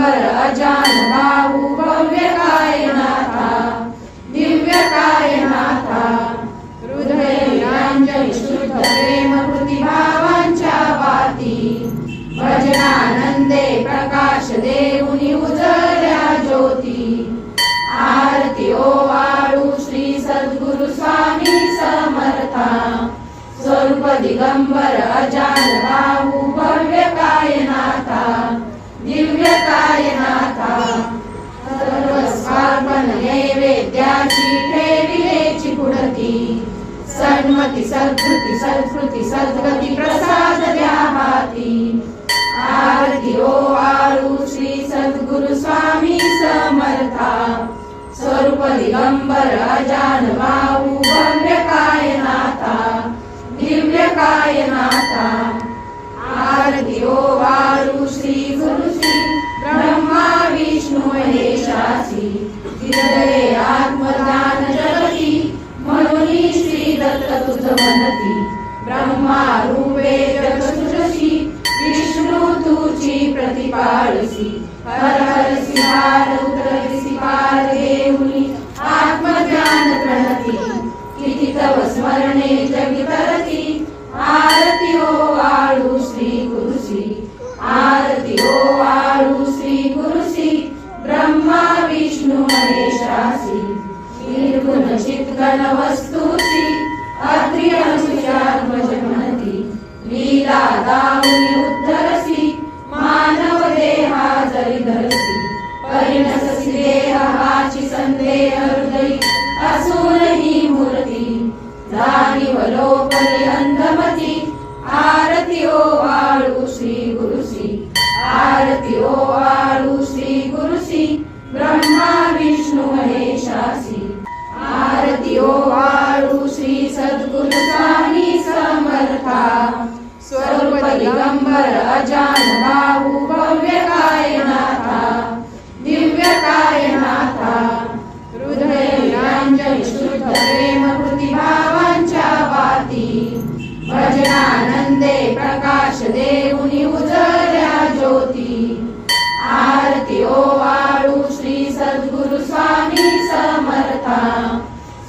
दिगंबर अजान भाऊ भव्य कायनाथा दिव्य कायनाथा हृदय निरांजन शुद्ध प्रेम कृती भावांच्या वाती भजनानंदे प्रकाश देऊनी उजळल्या ज्योती आरती ओवाळू श्री सद्गुरु स्वामी समर्था स्वरूप दिगंबर अजान भाऊ भव्य कायनाथा दिव्य कायनाथा सर्वस्वार्पण नैवेद्याची ठेविलेची पुढती सन्मती सद्कृती सत्कृती सद्गती प्रसाद द्या हाती आरती ओवाळू श्री सद्गुरु स्वामी समर्था स्वरूप दिगंबर अजान भाऊ भव्य कायनाथा दिव्य कायनाथा आरती ओवाळू श्री गुरु श्री ब्रह्मा विष्णू महेशासी हृदये आत्मदान जगती म्हणून श्री दत्त तुझ म्हणती ब्रह्मा रूपे जग सृजसी विष्णू तुझी प्रतिपाळसी हर हरसी हार उतरसी पार देऊनी आत्मज्ञान प्रणती किती तव स्मरणे जगी तरती आरती ओवाळू श्री गुरुसी आरती ओवाळू श्री गुरुसी ब्रह्मा विष्णू महेशासी निर्गुण चित्गण वस्तुसी अत्रि अनुसुचात्मज म्हणती लीला दाऊनी उद्धरसी मानव देहा जरी धरसी परिणससी देह हाची संदेह हृदयी असूनही मूर्ती जाणीव लोपली अंधमती आरती ओवाळू श्री गुरुसी आरती ओवाळू श्री गुरुसी ब्रह्मा विष्णू महेशासी आरती ओवाळू श्री सद्गुरु स्वामी समर्था स्वरूप दिगंबर अजान भाऊ भव्य कायनाथा दिव्य कायनाथा हृदय निरांजन शुद्ध प्रेम कृती भावांच्या वाती भजनानंदे प्रकाश देऊनी उजळल्या ज्योती आरती ओवाळू श्री सद्गुरु स्वामी समर्था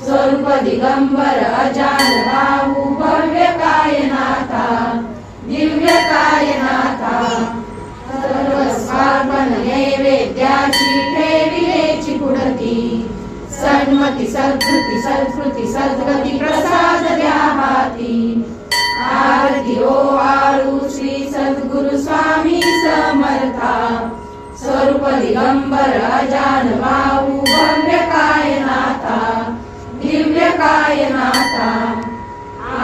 स्वरूप दिगंबर अजान भाऊ भव्य कायनाथा दिव्य कायनाथा सर्वस्वार्पण नैवेद्याची ठेविलेची पुढती सन्मती सत्कृती सत्कृती सद्गती प्रसाद द्या हाती आरती ओवाळू श्री सद्गुरु स्वामी समर्था स्वरूप दिगंबर अजान भाऊ भव्य कायनाथा दिव्य कायनाथा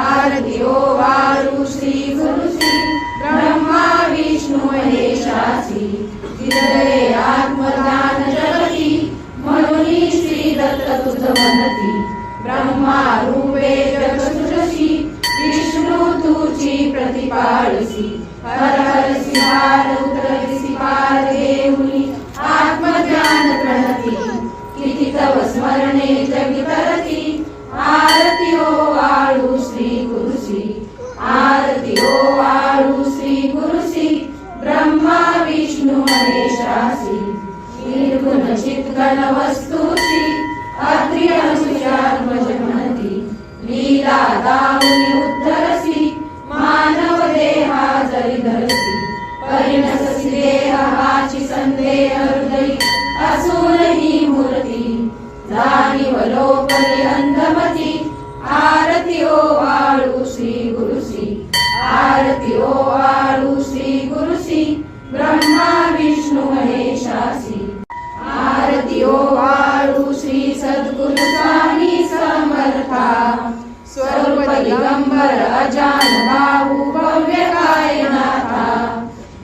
आरती ओवाळू श्री गुरुसी ब्रह्मा विष्णू महेशासी हृदये आत्मदान जगती म्हणून श्री दत्त तुझ म्हणती ब्रह्मा रूपे जग सृजसी विष्णू तुझी प्रतिपाळसी हर हरसी हार उतरसी पार देऊनी आत्मज्ञान प्रणती किती तव स्मरणे जगी तरती आरती ओवाळू श्री गुरुसी आरती ओवाळू श्री गुरुसी ब्रह्मा विष्णू महेशासी निर्गुण चित्गण वस्तुसी अत्रि अनुसुचात्मज म्हणती लीला दाऊनी उद्धरसी मानव देहा जरी धरसी परिणससी देह हाची संदेह हृदयी असूनही मूर्ती जाणीव लोपली अंधमती आरती ओवाळू श्री गुरुसी आरती ओवाळू श्री गुरुसी ब्रह्मा विष्णू महेशासी आरती ओवाळू श्री सद्गुरु स्वामी समर्था स्वरूप दिगंबर अजान भाऊ भव्य कायनाथा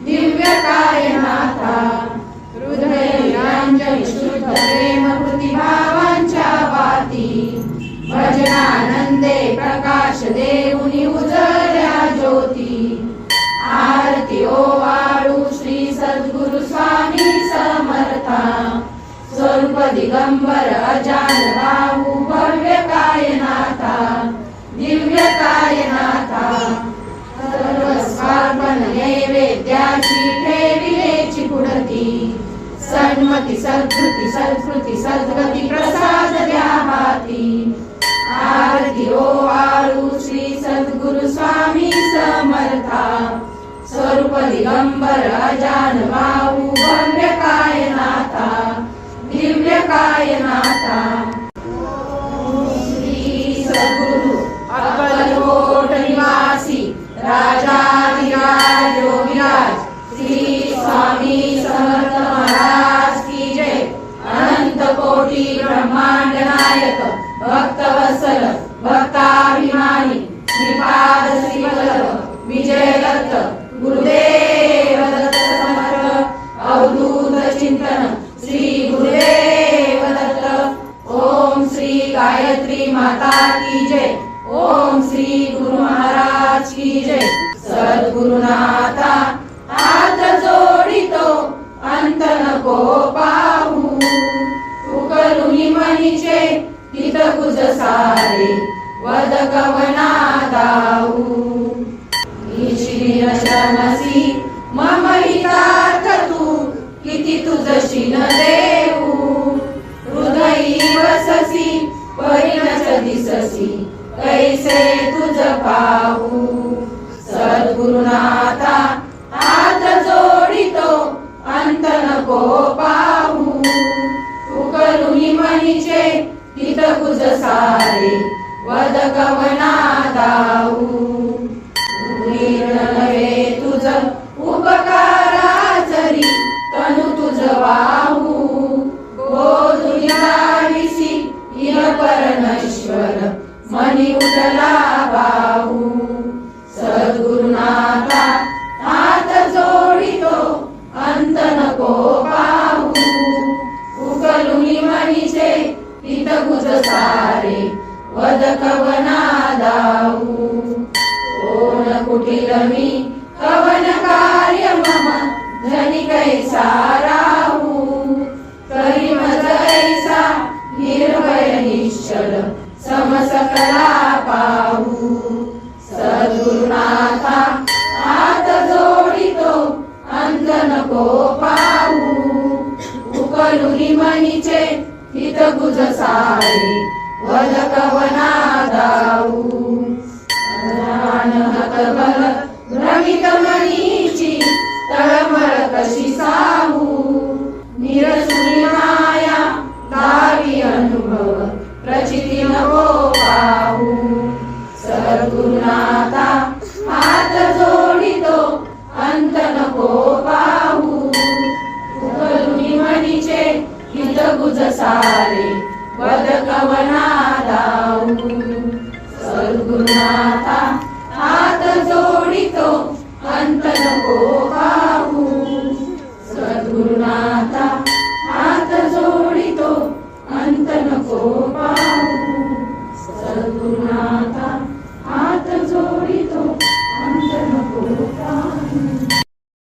दिव्य कायनाथा हृदय निरांजन शुद्ध प्रेम कृती भावांच्या वाती भजनानंदे प्रकाश देऊनी उजळल्या ज्योती आरती ओवाळू श्री सद्गुरु स्वामी समर्था स्वरूप दिगंबर अजान भाऊ भव्य कायनाथा दिव्य कायनाथा सर्वस्वार्पण नैवेद्याची ठेविलेची पुढती सन्मती सद्वृत्ती सद्स्मृती सद्गती प्रसाद द्या हाती आरती ओवाळू श्री सद्गुरु स्वामी समर्था स्वरूप दिगंबर अजान बाहू भव्य कायनाथा दिव्य कायनाथा श्री सद्गुरु अक्कलकोट निवासी राजाधिराज योगीराज श्री स्वामी समर्थ महाराज की जय। अनंत कोटी ब्रह्मांड नायक भक्तवत्सल भक्ताभिमानी श्रीपाद श्रीवल्लभ विजय दत्त गुरुदेव दत्त समर्थ अवधूत चिंतन श्री गुरुदेव दत्त। ओम श्री गायत्री माता की जय। ओम श्री गुरु महाराज की जय। सद्गुरुनाथा हात जोडितो अंत नको पाहू उकलुनी मनीचे हित कुज सारे वद कवना दाऊ श्रमसी मम हितार्थ तू किती तुझशी न देऊ हृदयी वससी परिणच दिससी कैसे तुझ पाहू सद्गुरुनाथा हात जोडितो अंत नको पाहू उकलुनी मनीचे हित कुज सारे वद कवना दाऊ नव्हे तुझ उपकाराचरी तनु तुझ वाहू बोधुनिसी इह परमेश्वर मनी उठला बाहू सद्गुरुनाथा हात जोडितो अंत नको पाहू उकलुनी मनीचे हित कुज सारे वद कवना दाऊ कोण कुटील मी कवन कार्य मम धनी कैसा राहू करी मज ऐसा निर्भय निश्चल समसकला पाहू सद्गुरुनाथा हात जोडितो अंत नको पाहू उकलुनी मनीचे हित गुज सारे वद कवना दाऊ हतबल भ्रमित मनीची तळमळ कशी साहू निरसुनी माया दावी अनुभव प्रचिती नको पाहू सद्गुरुनाथा हात जोडितो अंत नको पाहू उकलुनी मनीचे हित गुज सारे वद कवना दाऊ सद्गुरुनाथा हात जोडितो अंत नको पाहू सद्गुरुनाथा हात जोडितो अंत नको